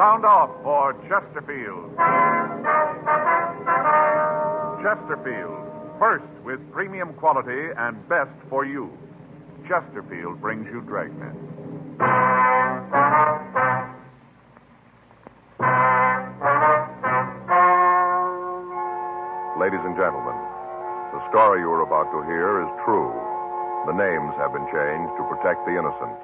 Sound off for Chesterfield. Chesterfield, first with premium quality and best for you. Chesterfield brings you Dragnet. Ladies and gentlemen, the story you are about to hear is true. The names have been changed to protect the innocent.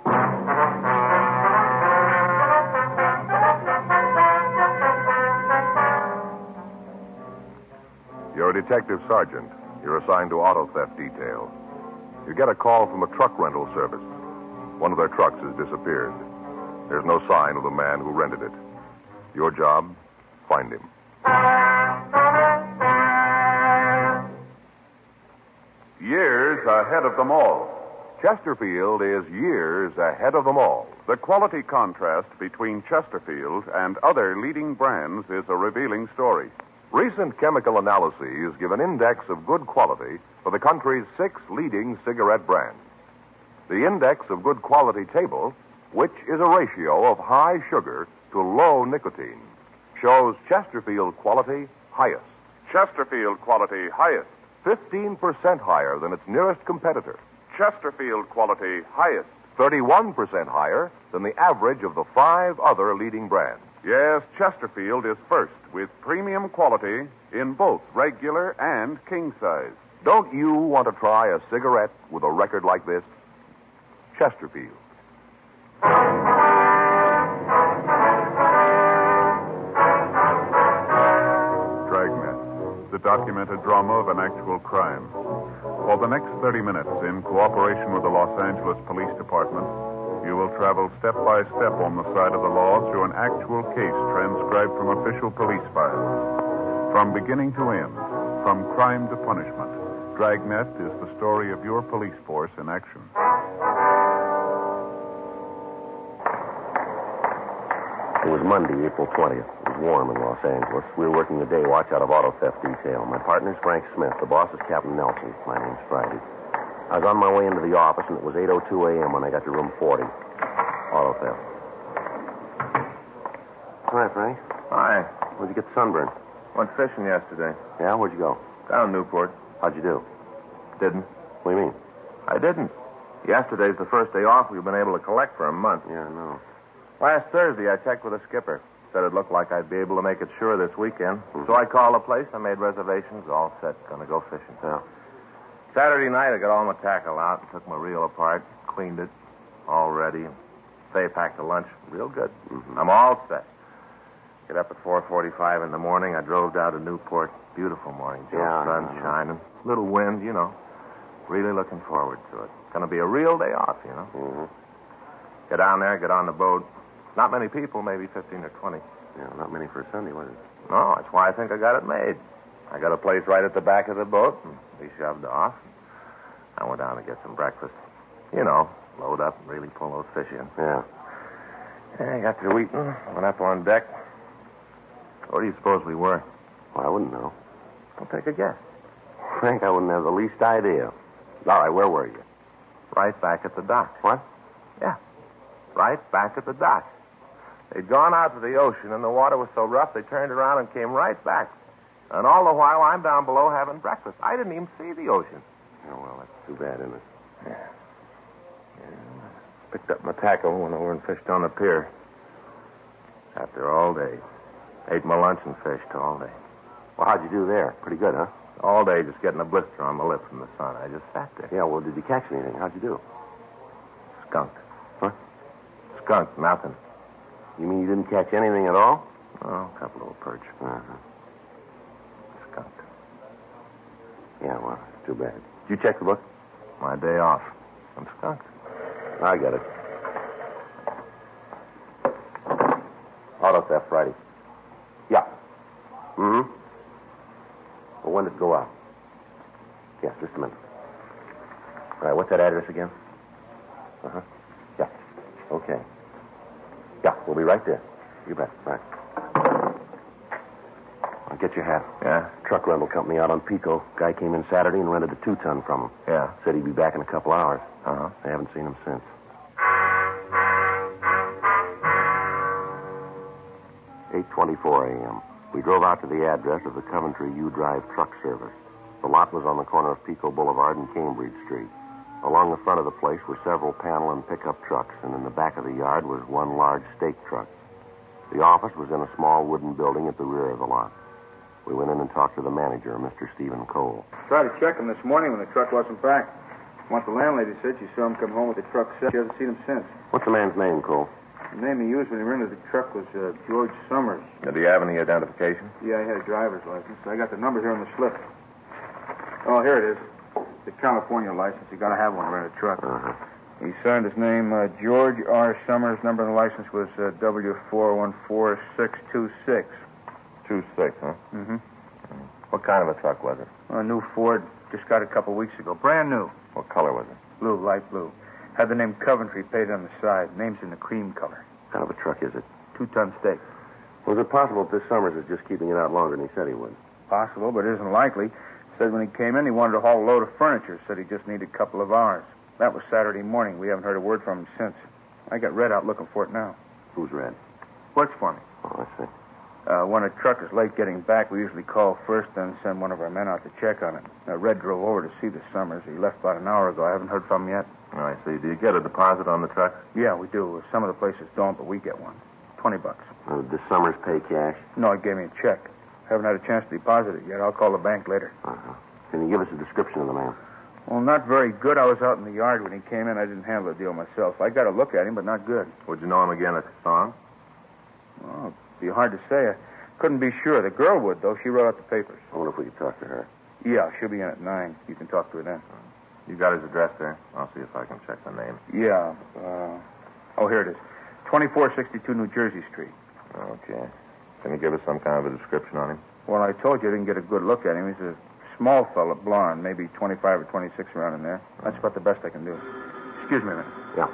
You're a detective sergeant. You're assigned to auto theft detail. You get a call from a truck rental service. One of their trucks has disappeared. There's no sign of the man who rented it. Your job, find him. Years ahead of them all. Chesterfield is years ahead of them all. The quality contrast between Chesterfield and other leading brands is a revealing story. Recent chemical analyses give an index of good quality for the country's 6 leading cigarette brands. The index of good quality table, which is a ratio of high sugar to low nicotine, shows Chesterfield quality highest. Chesterfield quality highest. 15% higher than its nearest competitor. Chesterfield quality highest. 31% higher than the average of the 5 other leading brands. Yes, Chesterfield is first with premium quality in both regular and king size. Don't you want to try a cigarette with a record like this? Chesterfield. Dragnet, the documented drama of an actual crime. For the next 30 minutes, in cooperation with the Los Angeles Police Department, you will travel step by step on the side of the law through an actual case transcribed from official police files. From beginning to end, from crime to punishment, Dragnet is the story of your police force in action. It was Monday, April 20th. It was warm in Los Angeles. We were working the day watch out of auto theft detail. My partner's Frank Smith. The boss is Captain Nelson. My name's Friday. I was on my way into the office, and it was 8:02 a.m. when I got to room 40. Auto theft. Hi, Frank. Hi. Where'd you get sunburned? Went fishing yesterday. Yeah, where'd you go? Down in Newport. How'd you do? Didn't. What do you mean? I didn't. Yesterday's the first day off we've been able to collect for a month. Yeah, I know. Last Thursday, I checked with the skipper. Said it looked like I'd be able to make it sure this weekend. So I called the place. I made reservations. All set. Gonna go fishing. Yeah. Saturday night, I got all my tackle out and took my reel apart, cleaned it, all ready. Faye packed a lunch. Real good. Mm-hmm. I'm all set. Get up at 4:45 in the morning. I drove down to Newport. Beautiful morning, Joe. Yeah, Sun shining. Little wind, you know. Really looking forward to it. Gonna be a real day off, you know. Mm-hmm. Get down there, get on the boat. Not many people, maybe 15 or 20. Yeah, not many for a Sunday, was it? No, that's why I think I got it made. I got a place right at the back of the boat, and we shoved off. I went down to get some breakfast. You know, load up and really pull those fish in. Yeah. I got through eating, went up on deck. Where do you suppose we were? Well, I wouldn't know. Don't take a guess. Frank, I wouldn't have the least idea. All right, where were you? Right back at the dock. What? Yeah, right back at the dock. They'd gone out to the ocean, and the water was so rough they turned around and came right back. And all the while, I'm down below having breakfast. I didn't even see the ocean. Oh, well, that's too bad, isn't it? Yeah. Picked up my tackle, went over and fished on the pier. Sat there all day. Ate my lunch and fished all day. Well, how'd you do there? Pretty good, huh? All day just getting a blister on my lip from the sun. I just sat there. Yeah, well, did you catch anything? How'd you do? Skunked. Huh? Skunked, nothing. You mean you didn't catch anything at all? Oh, a couple of perch. Uh-huh. Skunked. Yeah, well, it's too bad. Did you check the book? My day off. I'm skunked. I got it. Auto theft Friday. Yeah. Mm-hmm. Well, when did it go out? Yeah, just a minute. All right, what's that address again? Uh-huh. Yeah. Okay. Yeah, we'll be right there. You bet. Right. I'll get your hat. Yeah? Truck rental company out on Pico. Guy came in Saturday and rented a 2-ton from him. Yeah. Said he'd be back in a couple hours. Uh-huh. I haven't seen him since. 8:24 a.m. We drove out to the address of the Coventry U-Drive truck service. The lot was on the corner of Pico Boulevard and Cambridge Street. Along the front of the place were several panel and pickup trucks, and in the back of the yard was one large stake truck. The office was in a small wooden building at the rear of the lot. We went in and talked to the manager, Mr. Stephen Cole. Tried to check him this morning when the truck wasn't back. What the landlady said, she saw him come home with the truck set. She hasn't seen him since. What's the man's name, Cole? The name he used when he rented the truck was George Summers. Did he have any identification? Yeah, he had a driver's license. I got the number here on the slip. Oh, here it is. The California license. You got to have one to rent a truck. Uh-huh. He signed his name, George R. Summers. Number on the license was W414626. 26, huh? Mm-hmm. What kind of a truck was it? A new Ford. Just got it a couple weeks ago. Brand new. What color was it? Blue, light blue. Had the name Coventry painted on the side. Name's in the cream color. What kind of a truck is it? 2-ton stake. Was it possible that this Summers is just keeping it out longer than he said he would? Possible, but it isn't likely. Said when he came in, he wanted to haul a load of furniture. Said he just needed a couple of hours. That was Saturday morning. We haven't heard a word from him since. I got Red out looking for it now. Who's Red? Works for me. Oh, I see. When a truck is late getting back, we usually call first, then send one of our men out to check on it. Red drove over to see the Summers. He left about an hour ago. I haven't heard from him yet. Oh, I see. Do you get a deposit on the truck? Yeah, we do. Some of the places don't, but we get one. $20. Does Summers pay cash? No, he gave me a check. Haven't had a chance to deposit it yet. I'll call the bank later. Uh-huh. Can you give us a description of the man? Well, not very good. I was out in the yard when he came in. I didn't handle the deal myself. I got a look at him, but not good. Would you know him again if you saw him? Oh, it'd be hard to say. I couldn't be sure. The girl would, though. She wrote out the papers. I wonder if we could talk to her. Yeah, she'll be in at 9. You can talk to her then. You got his address there? I'll see if I can check the name. Yeah. Here it is. 2462 New Jersey Street. Okay. Can you give us some kind of a description on him? Well, I told you I didn't get a good look at him. He's a small fella, blonde, maybe 25 or 26 around in there. That's about the best I can do. Excuse me a minute. Yeah.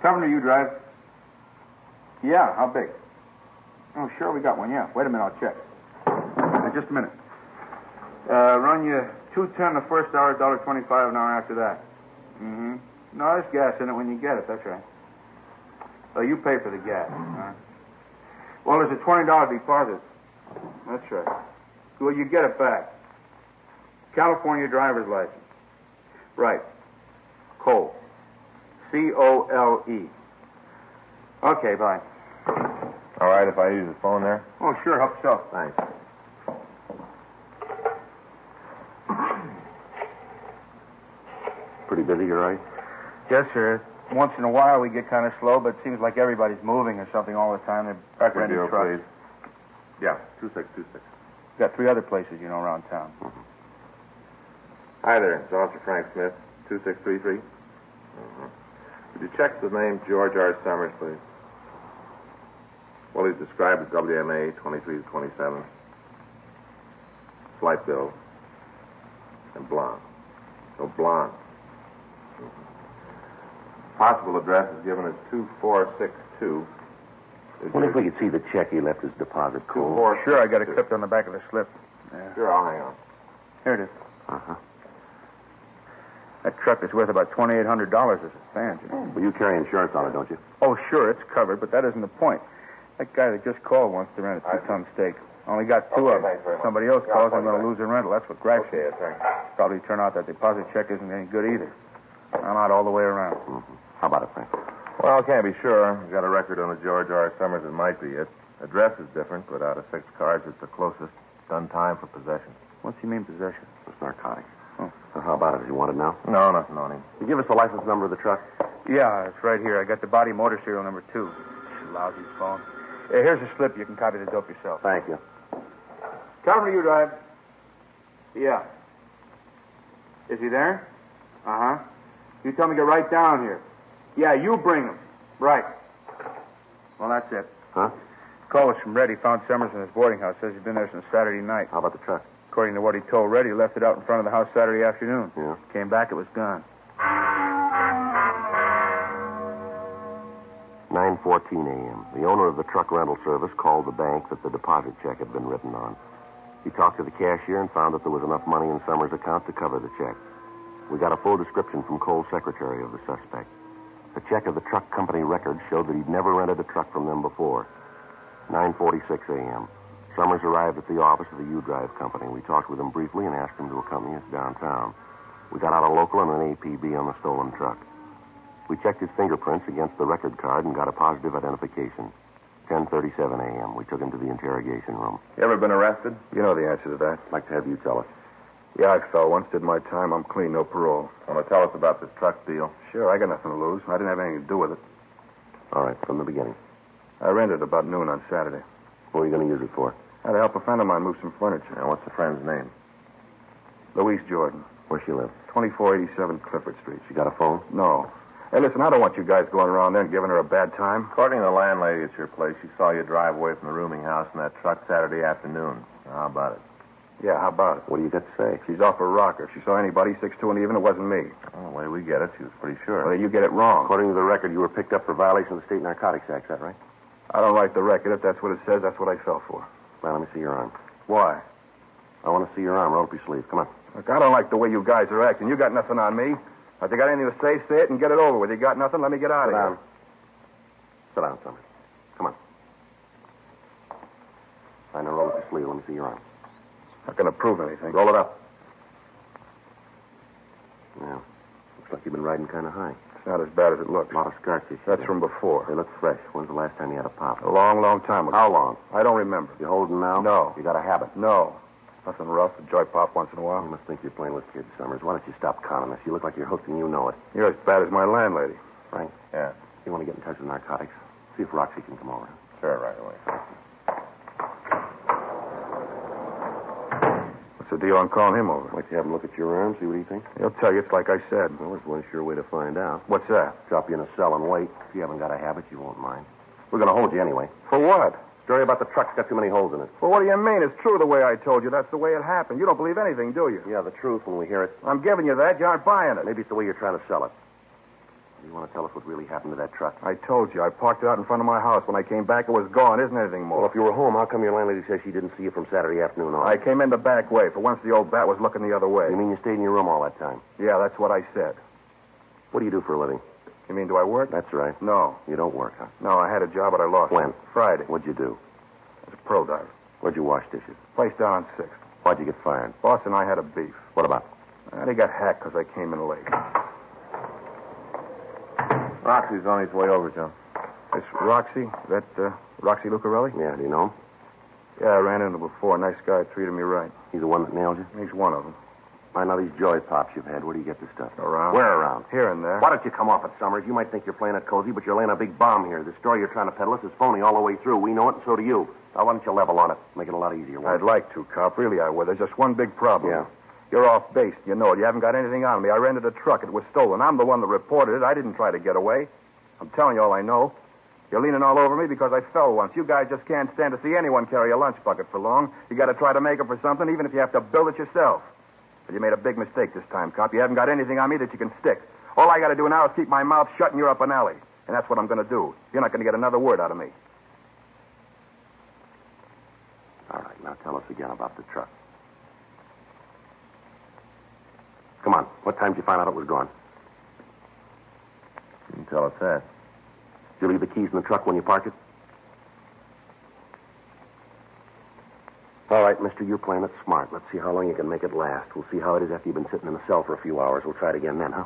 Coventry U-Drive. Yeah, how big? Oh, sure, we got one, yeah. Wait a minute, I'll check. Just a minute. Run you 210 the first hour, $1.25 an hour after that. Mm-hmm. No, there's gas in it when you get it, that's right. So you pay for the gas. Well, there's a $20 deposit. That's right. Well, you get it back. California driver's license. Right. Cole. C-O-L-E. Okay, bye. All right, if I use the phone there? Oh, sure, help yourself. Thanks. Pretty busy, you right? Yes, sir. Once in a while we get kind of slow, but it seems like everybody's moving or something all the time. They're Record renting deal, trucks. please. Yeah, 2626. Got 3 other places, you know, around town. Mm-hmm. Hi there, it's Officer Frank Smith, 2633. Mm-hmm. Would you check the name George R. Summers, please? Well, he's described as WMA 23 to 27. Slight build. And blonde. No, blonde. Mm-hmm. Possible address is given as 2462. Wonder if we could see the check he left his deposit, Cole. Sure, I got it clipped on the back of the slip. Yeah. Sure, I'll hang on. Here it is. Uh-huh. That truck is worth about $2,800 as it stands, you know. Well, you carry insurance on it, don't you? Oh, sure, it's covered, but that isn't the point. That guy that just called wants to rent a 2-ton stake. Only got 2 of them. thanks very much. Somebody else calls, I'm going to lose the rental. That's what gripes me. thanks. Probably turn out that deposit check isn't any good either. I'm out all the way around. Mm-hmm. How about it, Frank? Well, can't be sure. We've got a record on the George R. Summers. It might be it. Address is different, but out of 6 cards, it's the closest. Done time for possession. What's he mean, possession? It's narcotics. Oh. So how about it? Does he want it now? No, nothing on him. You give us the license number of the truck? Yeah, it's right here. I got the body motor serial number 2. Lousy phone. Here's a slip. You can copy the dope yourself. Thank you. Coventry U-Drive. Yeah. Is he there? Uh-huh. You tell me to get right down here. Yeah, you bring him. Right. Well, that's it. Huh? Call was from Red. He found Summers in his boarding house. Says he's been there since Saturday night. How about the truck? According to what he told Red, he left it out in front of the house Saturday afternoon. Yeah. Came back, it was gone. 9:14 a.m. The owner of the truck rental service called the bank that the deposit check had been written on. He talked to the cashier and found that there was enough money in Summers' account to cover the check. We got a full description from Cole's secretary of the suspect. A check of the truck company records showed that he'd never rented a truck from them before. 9:46 a.m. Summers arrived at the office of the U-Drive company. We talked with him briefly and asked him to accompany us downtown. We got out a local and an APB on the stolen truck. We checked his fingerprints against the record card and got a positive identification. 10:37 a.m. We took him to the interrogation room. You ever been arrested? You know the answer to that. I'd like to have you tell us. Yeah, I fell once, did my time. I'm clean, no parole. Want to tell us about this truck deal? Sure, I got nothing to lose. I didn't have anything to do with it. All right, from the beginning. I rented it about noon on Saturday. What are you going to use it for? I had to help a friend of mine move some furniture. Now, what's the friend's name? Louise Jordan, Where she live? 2487 Clifford Street. She got a phone? No. Hey, listen, I don't want you guys going around there and giving her a bad time. According to the landlady at your place, she saw you drive away from the rooming house in that truck Saturday afternoon. Now, how about it? Yeah, how about it? What do you got to say? She's off her rocker. If she saw anybody 6'2" and even, it wasn't me. Well, the way we get it, she was pretty sure. Well, you get it wrong. According to the record, you were picked up for violation of the State Narcotics Act, is that right? I don't write the record. If that's what it says, that's what I fell for. Well, let me see your arm. Why? I want to see your arm. Roll up your sleeve. Come on. Look, I don't like the way you guys are acting. You got nothing on me. If you got anything to say it and get it over with. You got nothing, let me get out of here. Sit down, Summers. Come on. I know, roll up your sleeve. Let me see your arm. Not going to prove anything. Roll it up. Yeah. Looks like you've been riding kind of high. It's not as bad as it looks. A lot of scar tissue. That's from before. They look fresh. When's the last time you had a pop? A long, long time ago. How long? I don't remember. You holding now? No. You got a habit? No. Nothing rough. A joy pop once in a while. You must think you're playing with kids, Summers. Why don't you stop conning us? You look like you're hooked and you know it. You're as bad as my landlady. Frank? Yeah. You want to get in touch with narcotics? See if Roxy can come over. Sure, right away. What's the deal on calling him over? Why don't you have him look at your arm, see what he thinks? He'll tell you it's like I said. Well, there's one sure way to find out. What's that? Drop you in a cell and wait. If you haven't got a habit, you won't mind. We're going to hold you anyway. For what? Story about the truck's got too many holes in it. Well, what do you mean? It's true the way I told you. That's the way it happened. You don't believe anything, do you? Yeah, the truth when we hear it. I'm giving you that. You aren't buying it. Maybe it's the way you're trying to sell it. You want to tell us what really happened to that truck? I told you. I parked it out in front of my house. When I came back, it was gone. Isn't anything more. Well, if you were home, how come your landlady says she didn't see you from Saturday afternoon on? I came in the back way. For once, the old bat was looking the other way. You mean you stayed in your room all that time? Yeah, that's what I said. What do you do for a living? You mean, do I work? That's right. No. You don't work, huh? No, I had a job, but I lost When? it. Friday. What'd you do? As a pro diver. Where'd you wash dishes? Place down on 6th. Why'd you get fired? Boss and I had a beef. What about? And he got hacked because I came in late. Roxy's on his way over, Joe. This Roxy? That, Roxy Lucarelli? Yeah, do you know him? Yeah, I ran into him before. Nice guy. Treated me right. He's the one that nailed you? He's one of them. I know these joy pops you've had. Where do you get this stuff? Around. Where around? Here and there. Why don't you come off it, Summers? You might think you're playing it cozy, but you're laying a big bomb here. The story you're trying to peddle us is phony all the way through. We know it, and so do you. Now, why don't you level on it? Make it a lot easier. I'd like to, Cop. Really, I would. There's just one big problem. Yeah. You're off base. You know it. You haven't got anything on me. I rented a truck. It was stolen. I'm the one that reported it. I didn't try to get away. I'm telling you all I know. You're leaning all over me because I fell once. You guys just can't stand to see anyone carry a lunch bucket for long. You got to try to make up for something, even if you have to build it yourself. But you made a big mistake this time, Cop. You haven't got anything on me that you can stick. All I got to do now is keep my mouth shut and you're up an alley. And that's what I'm going to do. You're not going to get another word out of me. All right, now tell us again about the truck. Come on. What time did you find out it was gone? You can tell us that. Did you leave the keys in the truck when you parked it? All right, mister, you're playing it smart. Let's see how long you can make it last. We'll see how it is after you've been sitting in the cell for a few hours. We'll try it again then, huh?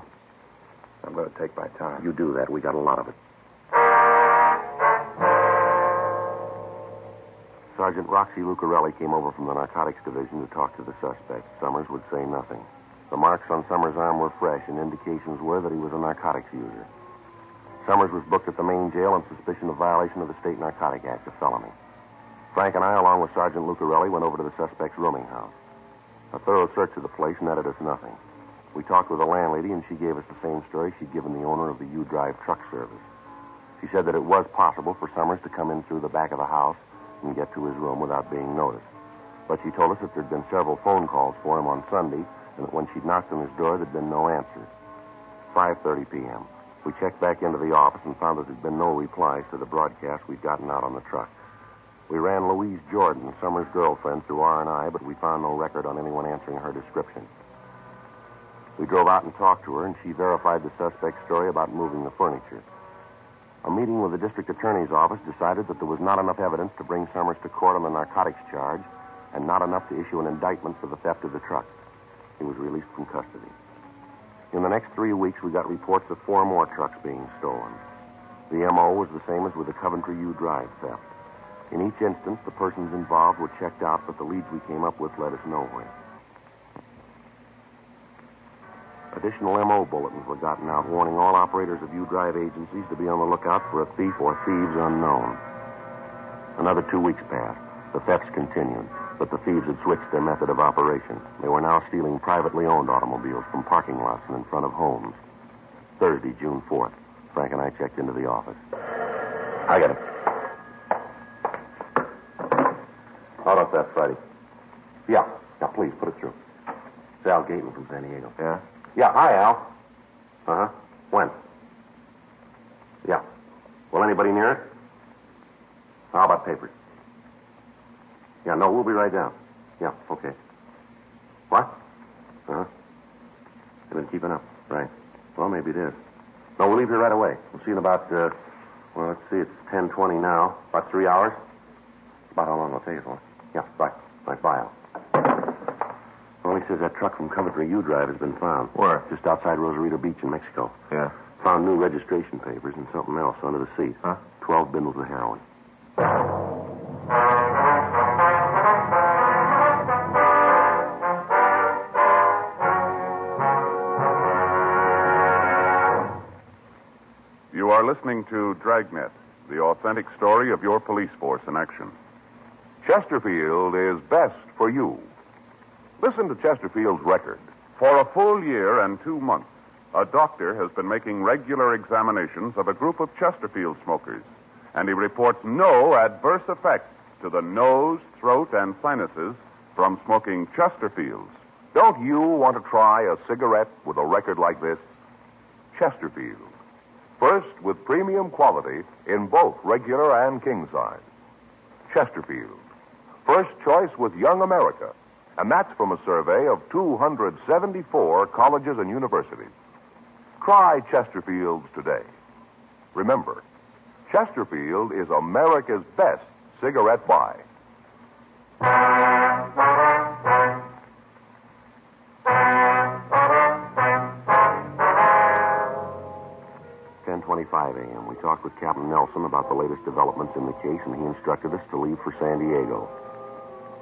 I'm going to take my time. You do that. We got a lot of it. Sergeant Roxy Lucarelli came over from the narcotics division to talk to the suspect. Summers would say nothing. The marks on Summers' arm were fresh, and indications were that he was a narcotics user. Summers was booked at the main jail on suspicion of violation of the State Narcotic Act, a felony. Frank and I, along with Sergeant Lucarelli, went over to the suspect's rooming house. A thorough search of the place netted us nothing. We talked with the landlady, and she gave us the same story she'd given the owner of the U-Drive truck service. She said that it was possible for Summers to come in through the back of the house and get to his room without being noticed. But she told us that there'd been several phone calls for him on Sunday, and that when she'd knocked on his door, there'd been no answer. 5:30 p.m. We checked back into the office and found that there'd been no replies to the broadcast we'd gotten out on the truck. We ran Louise Jordan, Summers' girlfriend, through R&I, but we found no record on anyone answering her description. We drove out and talked to her, and she verified the suspect's story about moving the furniture. A meeting with the district attorney's office decided that there was not enough evidence to bring Summers to court on the narcotics charge and not enough to issue an indictment for the theft of the truck. He was released from custody. In the next 3 weeks, we got reports of 4 more trucks being stolen. The M.O. was the same as with the Coventry U Drive theft. In each instance, the persons involved were checked out, but the leads we came up with led us nowhere. Additional M.O. bulletins were gotten out warning all operators of U-Drive agencies to be on the lookout for a thief or thieves unknown. Another 2 weeks passed. The thefts continued, but the thieves had switched their method of operation. They were now stealing privately owned automobiles from parking lots and in front of homes. Thursday, June 4th, Frank and I checked into the office. I got it. Auto theft Friday. Yeah, please, put it through. It's Al Gateman from San Diego. Yeah? Yeah, hi, Al. Uh-huh. When? Yeah. Will anybody near it? How about papers? Yeah, no, we'll be right down. Yeah, okay. What? Uh-huh. They've been keeping up. Right. Well, maybe it is. No, we'll leave here right away. We'll see you in about, let's see, it's 10:20 now. About 3 hours? About how long it'll take us, won't it? Yeah, bye. Bye, Al. Well, he says that truck from Coventry U Drive has been found. Where? Just outside Rosarito Beach in Mexico. Yeah. Found new registration papers and something else under the seat. Huh? 12 bundles of heroin. You are listening to Dragnet, the authentic story of your police force in action. Chesterfield is best for you. Listen to Chesterfield's record. For a full year and 2 months, a doctor has been making regular examinations of a group of Chesterfield smokers, and he reports no adverse effects to the nose, throat, and sinuses from smoking Chesterfields. Don't you want to try a cigarette with a record like this? Chesterfield. First with premium quality in both regular and king size. Chesterfield. First choice with Young America. And that's from a survey of 274 colleges and universities. Try Chesterfields today. Remember, Chesterfield is America's best cigarette buy. 10:25 a.m. We talked with Captain Nelson about the latest developments in the case, and he instructed us to leave for San Diego.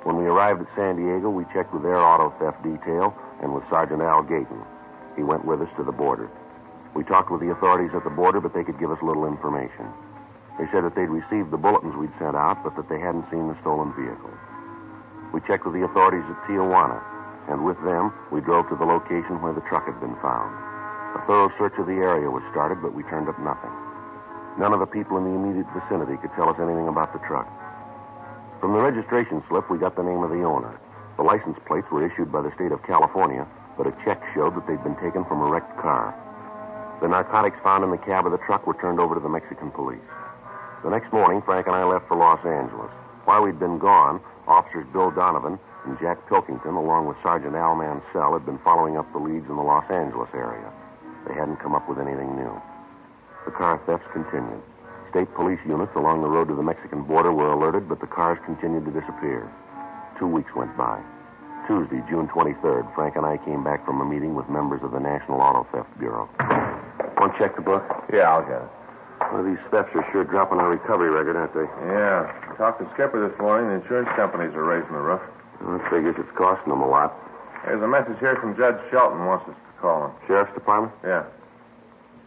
When we arrived at San Diego, we checked with their auto theft detail and with Sergeant Al Gayton. He went with us to the border. We talked with the authorities at the border, but they could give us little information. They said that they'd received the bulletins we'd sent out, but that they hadn't seen the stolen vehicle. We checked with the authorities at Tijuana, and with them, we drove to the location where the truck had been found. A thorough search of the area was started, but we turned up nothing. None of the people in the immediate vicinity could tell us anything about the truck. From the registration slip, we got the name of the owner. The license plates were issued by the state of California, but a check showed that they'd been taken from a wrecked car. The narcotics found in the cab of the truck were turned over to the Mexican police. The next morning, Frank and I left for Los Angeles. While we'd been gone, officers Bill Donovan and Jack Pilkington, along with Sergeant Al Mansell, had been following up the leads in the Los Angeles area. They hadn't come up with anything new. The car thefts continued. State police units along the road to the Mexican border were alerted, but the cars continued to disappear. 2 weeks went by. Tuesday, June 23rd, Frank and I came back from a meeting with members of the National Auto Theft Bureau. Want to check the book? Yeah, I'll get it. Well, these thefts are sure dropping our recovery record, aren't they? Yeah. Talked to Skipper this morning. The insurance companies are raising the roof. Well, that figures it's costing them a lot. There's a message here from Judge Shelton wants us to call him. Sheriff's Department? Yeah.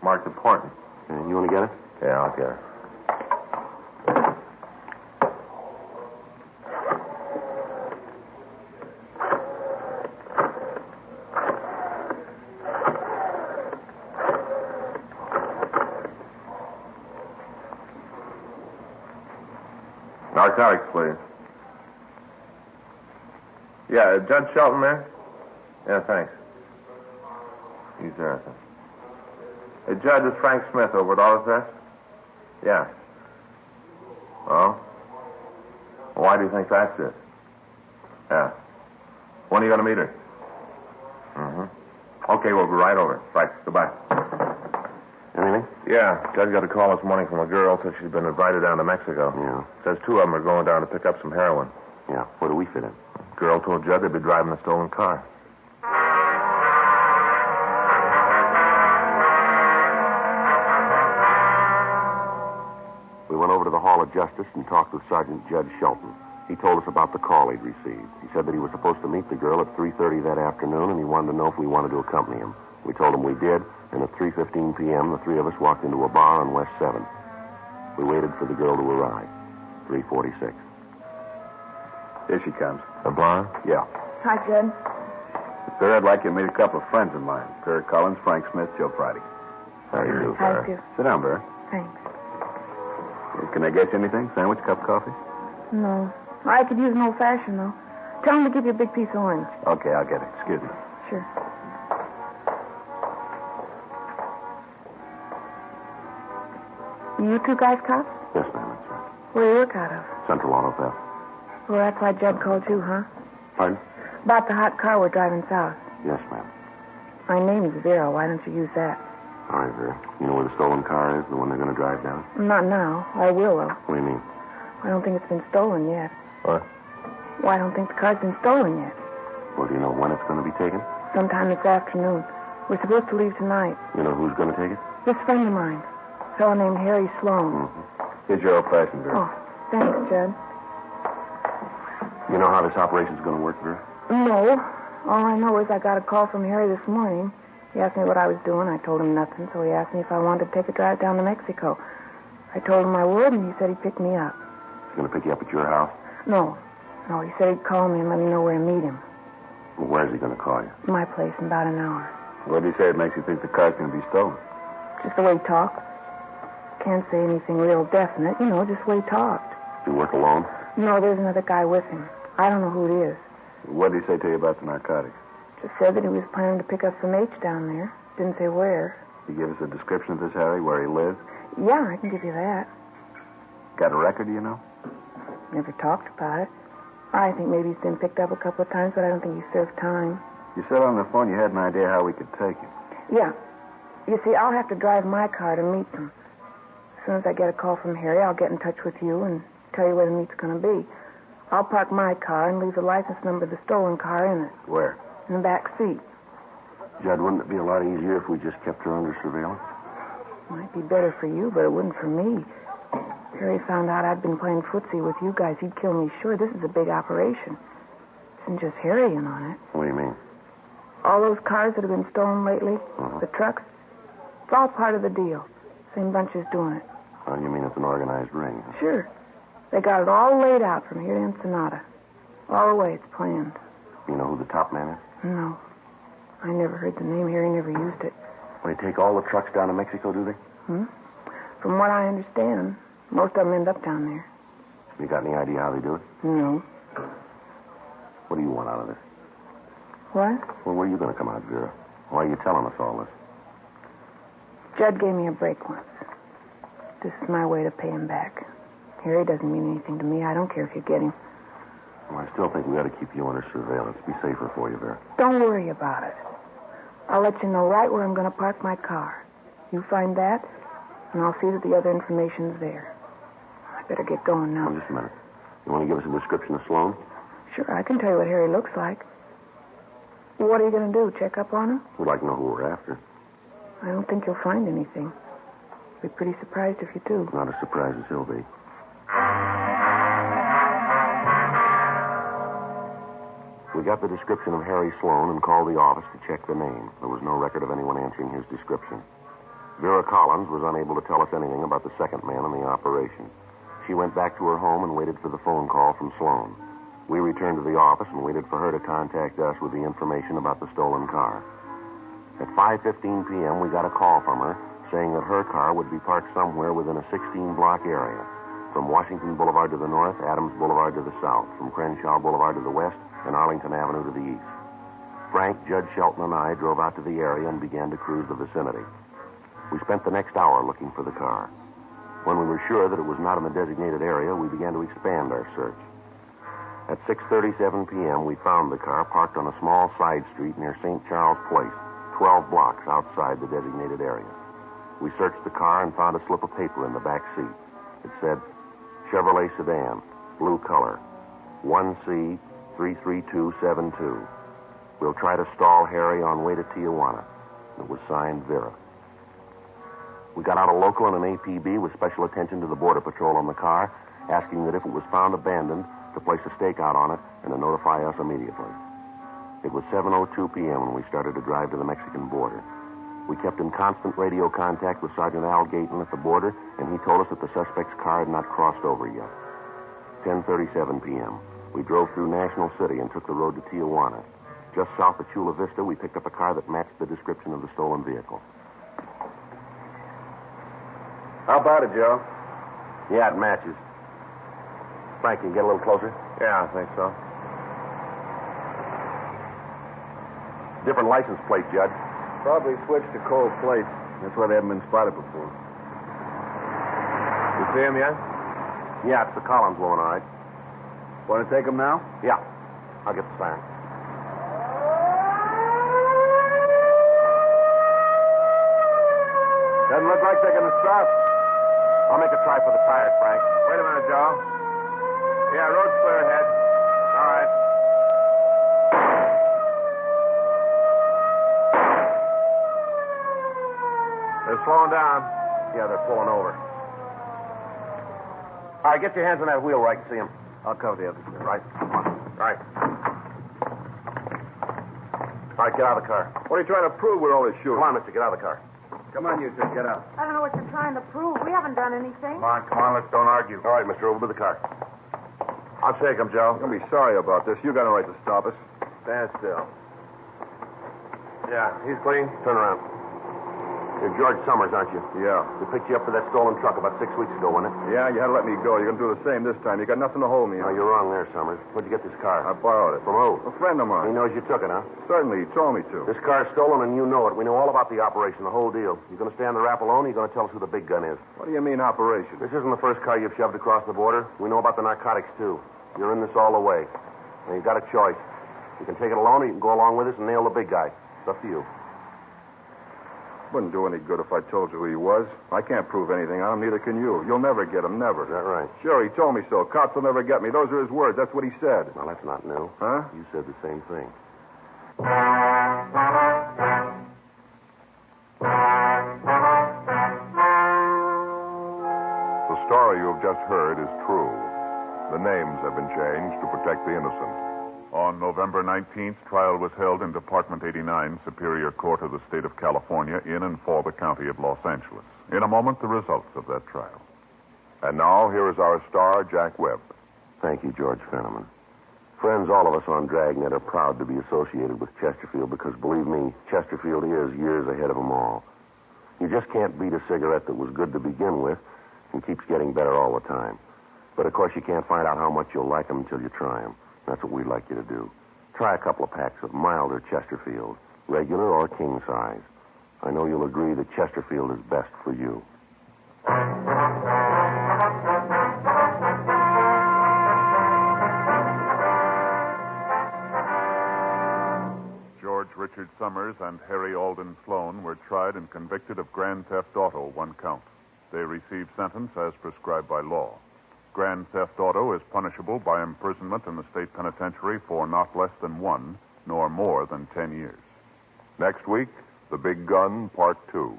Marked important. You want to get it? Yeah, I'll get it. Narcotics, please. Yeah, Judge Shelton there? Yeah, thanks. He's there, I think. Hey, Judge, it's Frank Smith over at Auto Theft? Yeah. Oh? Well, why do you think that's it? Yeah. When are you going to meet her? Mm-hmm. Okay, we'll be right over. Right, goodbye. Anything? Yeah, Judge got a call this morning from a girl. Said she's been invited down to Mexico. Yeah. Says two of them are going down to pick up some heroin. Yeah. Where do we fit in? Girl told Judge they'd be driving a stolen car. We went over to the Hall of Justice and talked with Sergeant Judge Shelton. He told us about the call he'd received. He said that he was supposed to meet the girl at 3:30 that afternoon, and he wanted to know if we wanted to accompany him. We told him we did, and at 3:15 p.m., the three of us walked into a bar on West 7th. We waited for the girl to arrive. 3:46. Here she comes. A bar? Yeah. Hi, Jed. Sir, I'd like you to meet a couple of friends of mine. Kurt Collins, Frank Smith, Joe Friday. How do you do, Hi, sir? Stu. Sit down, Barry. Thanks. Can I get you anything? Sandwich, cup of coffee? No. I could use an old-fashioned, though. Tell him to give you a big piece of orange. Okay, I'll get it. Excuse me. Sure. You two guys cops? Yes, ma'am, that's right. Where do you work out of? Central Auto Theft. Well, that's why Judd called you, huh? Pardon? About the hot car we're driving south. Yes, ma'am. My name's Vera. Why don't you use that? All right, Vera. You know where the stolen car is, the one they're going to drive down? Not now. I will, though. What do you mean? I don't think it's been stolen yet. What? Well, I don't think the car's been stolen yet. Well, do you know when it's going to be taken? Sometime this afternoon. We're supposed to leave tonight. You know who's going to take it? This friend of mine. A fellow named Harry Sloan. Here's your old-fashioned, Vera. Oh, thanks, Judd. You know how this operation's going to work, Vera? No. All I know is I got a call from Harry this morning. He asked me what I was doing. I told him nothing, so he asked me if I wanted to take a drive down to Mexico. I told him I would, and he said he'd pick me up. He's going to pick you up at your house? No, he said he'd call me and let me know where to meet him. Well, where's he going to call you? My place in about an hour. What did he say it makes you think the car's going to be stolen? Just the way he talked. Can't say anything real definite, just the way he talked. Do you work alone? No, there's another guy with him. I don't know who it is. What did he say to you about the narcotics? Just said that he was planning to pick up some H down there. Didn't say where. He gave us a description of this Harry, where he lives. Yeah, I can give you that. Got a record, do you know? Never talked about it. I think maybe he's been picked up a couple of times, but I don't think he served time. You said on the phone you had an idea how we could take him. Yeah. You see, I'll have to drive my car to meet them. As soon as I get a call from Harry, I'll get in touch with you and tell you where the meet's going to be. I'll park my car and leave the license number of the stolen car in it. Where? In the back seat. Judd, wouldn't it be a lot easier if we just kept her under surveillance? Might be better for you, but it wouldn't for me. Harry found out I'd been playing footsie with you guys. He'd kill me sure. This is a big operation. Isn't just Harry in on it. What do you mean? All those cars that have been stolen lately, the trucks, it's all part of the deal. Same bunch is doing it. Oh, you mean it's an organized ring? Huh? Sure. They got it all laid out from here to Ensenada. All the way it's planned. You know who the top man is? No. I never heard the name. Harry never used it. Well, they take all the trucks down to Mexico, do they? From what I understand, most of them end up down there. You got any idea how they do it? No. What do you want out of this? What? Well, where are you going to come out, Vera? Why are you telling us all this? Judd gave me a break once. This is my way to pay him back. Harry doesn't mean anything to me. I don't care if you get him. Well, I still think we ought to keep you under surveillance. Be safer for you, Vera. Don't worry about it. I'll let you know right where I'm going to park my car. You find that, and I'll see that the other information's there. I better get going now. Just a minute. You want to give us a description of Sloan? Sure, I can tell you what Harry looks like. What are you going to do, check up on him? We'd like to know who we're after. I don't think you'll find anything. I'll be pretty surprised if you do. Not as surprised as he'll be. We got the description of Harry Sloan and called the office to check the name. There was no record of anyone answering his description. Vera Collins was unable to tell us anything about the second man in the operation. She went back to her home and waited for the phone call from Sloan. We returned to the office and waited for her to contact us with the information about the stolen car. At 5:15 p.m., we got a call from her saying that her car would be parked somewhere within a 16-block area. From Washington Boulevard to the north, Adams Boulevard to the south, from Crenshaw Boulevard to the west, and Arlington Avenue to the east. Frank, Judge Shelton, and I drove out to the area and began to cruise the vicinity. We spent the next hour looking for the car. When we were sure that it was not in the designated area, we began to expand our search. At 6:37 p.m., we found the car parked on a small side street near St. Charles Place, 12 blocks outside the designated area. We searched the car and found a slip of paper in the back seat. It said, Chevrolet sedan, blue color, 1C33272. We'll try to stall Harry on way to Tijuana. It was signed Vera. We got out a local and an APB with special attention to the Border Patrol on the car, asking that if it was found abandoned, to place a stakeout on it and to notify us immediately. It was 7:02 p.m. when we started to drive to the Mexican border. We kept in constant radio contact with Sergeant Al Gayton at the border, and he told us that the suspect's car had not crossed over yet. 10:37 p.m. We drove through National City and took the road to Tijuana. Just south of Chula Vista, we picked up a car that matched the description of the stolen vehicle. How about it, Joe? Yeah, it matches. Frank, can you get a little closer? Yeah, I think so. Different license plate, Judge. Probably switched to cold plates. That's why they haven't been spotted before. You see him yet? Yeah, it's the Collins woman, all right. Want to take him now? Yeah. I'll get the siren. Doesn't look like they're going to stop. I'll make a try for the tires, Frank. Wait a minute, Joe. Yeah, road's clear ahead. All right. They're slowing down. Yeah, they're pulling over. All right, get your hands on that wheel where I can see them. I'll cover the other side. Right. Come on. Right. All right, get out of the car. What are you trying to prove with all this shooting? Come on, mister, get out of the car. Come on, you two, get out. I don't know what you're trying to prove. We haven't done anything. Come on, let's don't argue. All right, mister, over to the car. I'll shake him, Joe. You're going to be sorry about this. You got a right to stop us. Stand still. Yeah, he's clean. Turn around. You're George Summers, aren't you? Yeah. We picked you up for that stolen truck about 6 weeks ago, wasn't it? Yeah, you had to let me go. You're going to do the same this time. You got nothing to hold me. No, you're wrong there, Summers. Where'd you get this car? I borrowed it. From who? A friend of He mine. knows you took it, huh? Certainly, he told me to. This car's stolen, and you know it. We know all about the operation, the whole deal. You going to stay on the rap alone, or you going to tell us who the big gun is? What do you mean, operation? This isn't the first car you've shoved across the border. We know about the narcotics, too. You're in this all the way. Now, you've got a choice. You can take it alone, or you can go along with us and nail the big guy. It's up to you. Wouldn't do any good if I told you who he was. I can't prove anything on him, neither can you. You'll never get him, never. Is that right? Sure, he told me so. Cops will never get me. Those are his words. That's what he said. Well, that's not new. Huh? You said the same thing. The story you have just heard is true. The names have been changed to protect the innocent. On November 19th, trial was held in Department 89, Superior Court of the State of California, in and for the County of Los Angeles. In a moment, the results of that trial. And now, here is our star, Jack Webb. Thank you, George Fenneman. Friends, all of us on Dragnet are proud to be associated with Chesterfield because, believe me, Chesterfield is years ahead of them all. You just can't beat a cigarette that was good to begin with and keeps getting better all the time. But, of course, you can't find out how much you'll like them until you try them. That's what we'd like you to do. Try a couple of packs of milder Chesterfield, regular or king size. I know you'll agree that Chesterfield is best for you. George Richard Summers and Harry Alden Sloan were tried and convicted of grand theft auto, 1 count. They received sentence as prescribed by law. Grand theft auto is punishable by imprisonment in the state penitentiary for not less than 1, nor more than 10 years. Next week, The Big Gun, Part 2.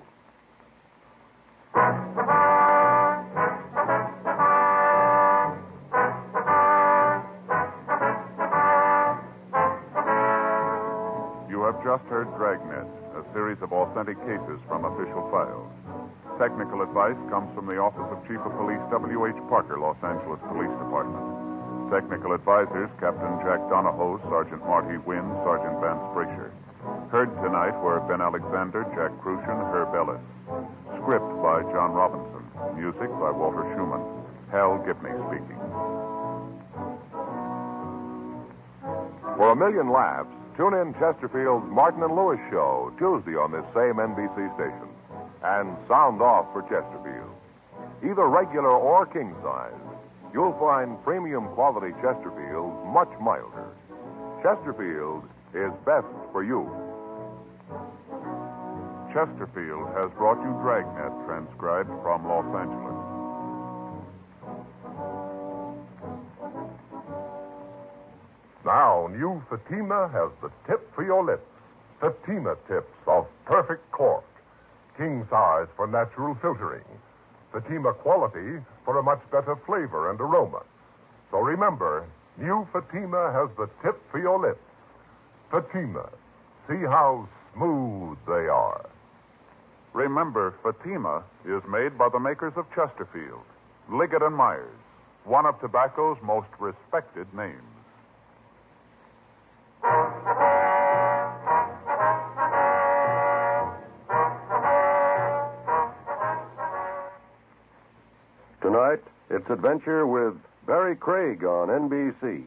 You have just heard Dragnet, a series of authentic cases from official files. Technical advice comes from the Office of Chief of Police W.H. Parker, Los Angeles Police Department. Technical advisors, Captain Jack Donahoe, Sergeant Marty Wynn, Sergeant Vance Frazier. Heard tonight were Ben Alexander, Jack Crucian, Herb Ellis. Script by John Robinson. Music by Walter Schumann. Hal Gibney speaking. For a million laughs, tune in Chesterfield's Martin and Lewis Show, Tuesday on this same NBC station. And sound off for Chesterfield. Either regular or king size, you'll find premium quality Chesterfield much milder. Chesterfield is best for you. Chesterfield has brought you Dragnet, transcribed from Los Angeles. Now, new Fatima has the tip for your lips. Fatima tips of perfect cork. King size for natural filtering. Fatima quality for a much better flavor and aroma. So remember, new Fatima has the tip for your lips. Fatima. See how smooth they are. Remember, Fatima is made by the makers of Chesterfield, Liggett and Myers, one of tobacco's most respected names. Tonight, it's adventure with Barry Craig on NBC.